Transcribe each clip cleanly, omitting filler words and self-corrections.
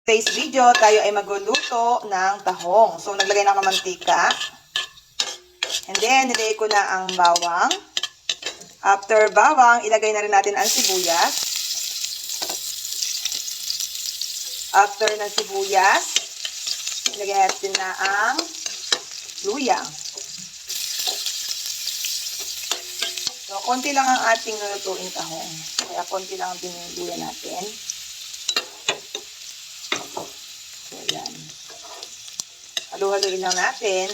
Today's video, tayo ay magluluto ng tahong. So, naglagay na ako ng mantika. And then, nilagay ko na ang bawang. After bawang, ilagay na rin natin ang sibuyas. After ng sibuyas, ilagay natin na ang luya. So, konti lang ang ating lulutuin tahong. Kaya konti lang ang biniluya natin. So, yan. Halu-haluin lang natin.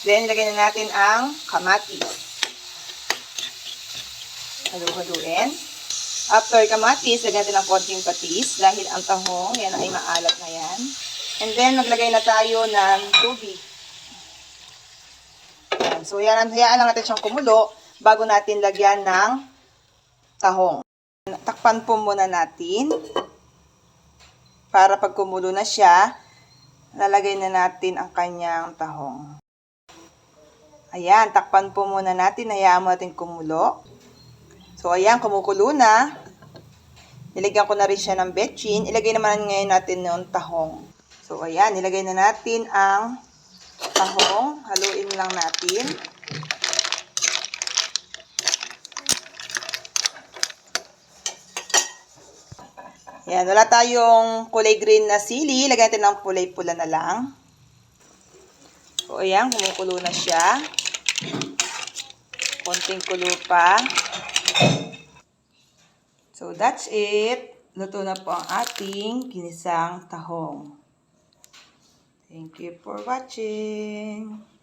Then, lagyan na natin ang kamatis. Halu-haluin. After kamatis, lagyan natin ng konting patis dahil ang tahong, yan ay maalat na yan. And then, maglagay na tayo ng tubig. Yan. So, yan, hayaan lang natin siyang kumulo bago natin lagyan ng tahong. Takpan po muna natin. Para pag kumulo na siya, lalagay na natin ang kanyang tahong. Ayan, takpan po muna natin. Hayaan mo natin kumulo. So, ayan, kumukulo na. Nilagyan ko na rin siya ng betchin. Ilagay naman ngayon natin yung tahong. So, ayan, nilagay na natin ang tahong. Haluin lang natin. Ayan, wala tayong kulay green na sili. Lagyan natin ng kulay pula na lang. So, ayan, kumukulo na siya. Konting kulo pa. So, that's it. Luto na po ang ating ginisang tahong. Thank you for watching.